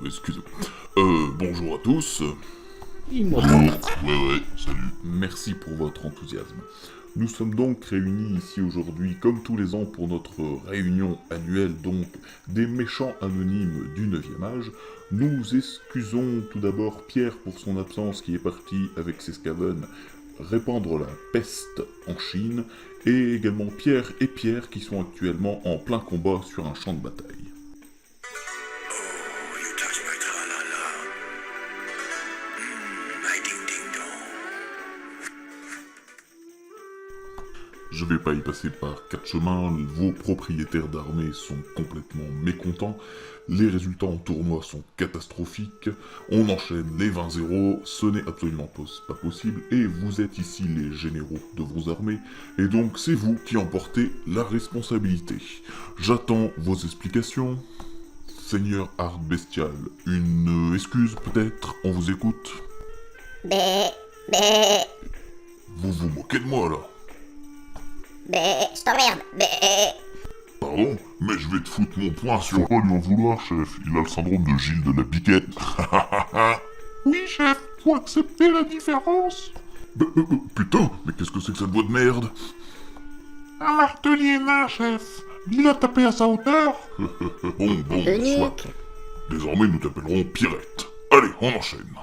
excusez. Bonjour à tous. Ouais, salut. Merci pour votre enthousiasme. Nous sommes donc réunis ici aujourd'hui, comme tous les ans, pour notre réunion annuelle, donc, des méchants anonymes du 9e âge. Nous excusons tout d'abord Pierre pour son absence qui est parti avec ses scaven répandre la peste en Chine, et également Pierre et Pierre qui sont actuellement en plein combat sur un champ de bataille. You touch my tra-la-la. My ding-ding-dong. Je vais pas y passer par 4 chemins, vos propriétaires d'armée sont complètement mécontents, les résultats en tournoi sont catastrophiques, on enchaîne les 20-0, ce n'est absolument pas possible, et vous êtes ici les généraux de vos armées, et donc c'est vous qui en portez la responsabilité. J'attends vos explications. Seigneur Hard Bestial, une excuse peut-être, on vous écoute. Bé, bé, Vous vous moquez de moi là. bé, je t'emmerde, bé. Pardon, mais je vais te foutre mon poing sur pas lui en vouloir, chef. Il a le syndrome de Gilles de la Piquette. Oui, chef, faut accepter la différence. Putain, mais qu'est-ce que c'est que cette voix de merde? Un martelier nain, chef. Il a tapé à sa hauteur. Bon, Eunuque. soit. Désormais, nous t'appellerons Pierrette. Allez, on enchaîne.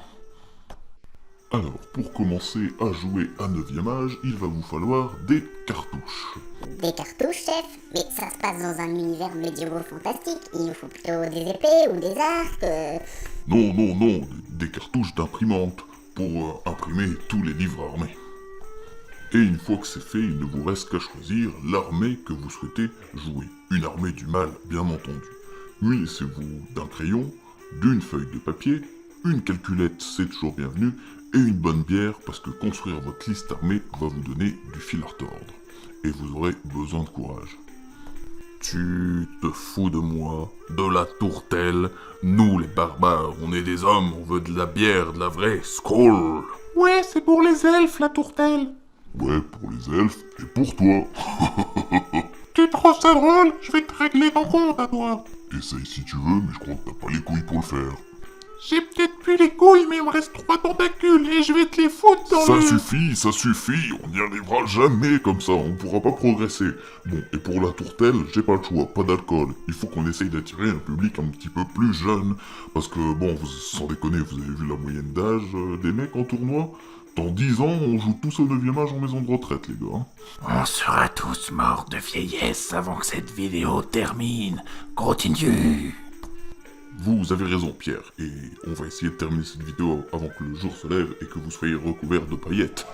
Alors, pour commencer à jouer à 9e âge, il va vous falloir des cartouches. Des cartouches, chef? Mais ça se passe dans un univers médiéval fantastique. Il nous faut plutôt des épées ou des arcs. Non, des cartouches d'imprimante, pour imprimer tous les livres armés. Et une fois que c'est fait, il ne vous reste qu'à choisir l'armée que vous souhaitez jouer. Une armée du mal, bien entendu. Munissez-vous d'un crayon, d'une feuille de papier, une calculette, c'est toujours bienvenu, et une bonne bière, parce que construire votre liste armée va vous donner du fil à retordre. Et vous aurez besoin de courage. Tu te fous de moi, de la tourtelle. Nous, les barbares, on est des hommes, on veut de la bière, de la vraie Skål. Ouais, c'est pour les elfes, la tourtelle. Ouais, pour les elfes, et pour toi. Tu trouves ça drôle? Je vais te régler ton compte à toi. Essaye si tu veux, mais je crois que t'as pas les couilles pour le faire. J'ai peut-être plus les couilles, mais il me reste 3 tentacules et je vais te les foutre dans Ça le... suffit, on n'y arrivera jamais comme ça, on pourra pas progresser. Bon, et pour la tourtelle, j'ai pas le choix, pas d'alcool. Il faut qu'on essaye d'attirer un public un petit peu plus jeune. Parce que, bon, vous, sans déconner, vous avez vu la moyenne d'âge des mecs en tournoi? Dans 10 ans, on joue tous au 9e âge en maison de retraite, les gars. Hein. On sera tous morts de vieillesse avant que cette vidéo termine. Continue. Vous avez raison, Pierre, et on va essayer de terminer cette vidéo avant que le jour se lève et que vous soyez recouvert de paillettes.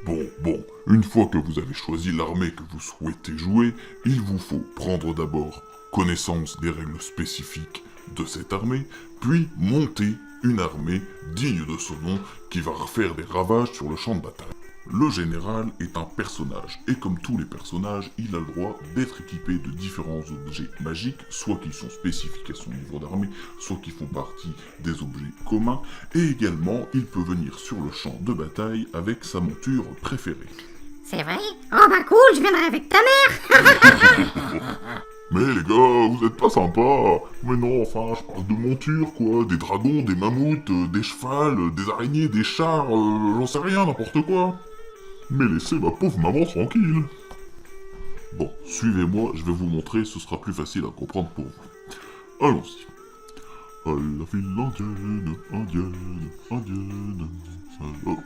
Bon, une fois que vous avez choisi l'armée que vous souhaitez jouer, il vous faut prendre d'abord connaissance des règles spécifiques de cette armée, puis monter une armée digne de ce nom qui va faire des ravages sur le champ de bataille. Le général est un personnage, et comme tous les personnages, il a le droit d'être équipé de différents objets magiques, soit qui sont spécifiques à son niveau d'armée, soit qui font partie des objets communs, et également, il peut venir sur le champ de bataille avec sa monture préférée. C'est vrai? Oh bah cool, je viendrai avec ta mère. Mais les gars, vous êtes pas sympas. Mais non, enfin, je parle de monture, quoi. Des dragons, des mammouths, des chevals, des araignées, des chars, j'en sais rien, n'importe quoi. Mais laissez ma pauvre maman tranquille. Bon, suivez-moi, je vais vous montrer, ce sera plus facile à comprendre pour vous. Allons-y. À la ville indienne. Oh.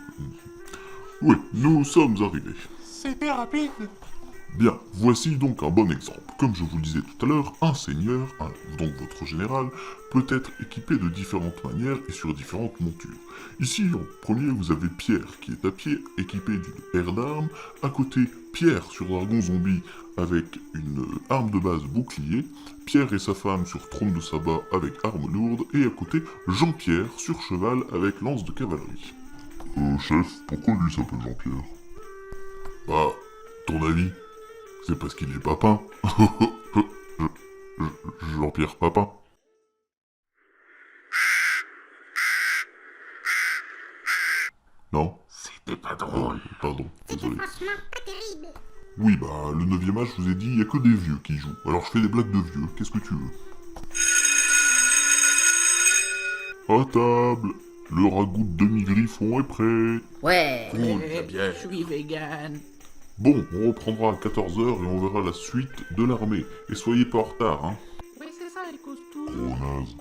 Oui, nous sommes arrivés. C'était rapide. Bien, voici donc un bon exemple. Comme je vous le disais tout à l'heure, un seigneur, donc votre général, peut être équipé de différentes manières et sur différentes montures. Ici, en premier, vous avez Pierre qui est à pied, équipé d'une paire d'armes. À côté, Pierre sur dragon zombie avec une arme de base bouclier. Pierre et sa femme sur trône de sabbat avec arme lourde. Et à côté, Jean-Pierre sur cheval avec lance de cavalerie. Chef, pourquoi lui s'appelle Jean-Pierre? Bah, ton avis? C'est parce qu'il est papin. Jean-Pierre Papin. Non? C'était pas drôle. Pardon, désolé. Franchement, pas terrible. Oui, bah, le 9e âge, je vous ai dit, il y a que des vieux qui jouent. Alors je fais des blagues de vieux, qu'est-ce que tu veux? À table. Le ragoût de demi-griffon est prêt. Ouais. Cool, bien. Je suis vegan. Bon, on reprendra à 14 h et on verra la suite de l'armée. Et soyez pas en retard, hein. Oui, c'est ça, les costumes. Gros naze.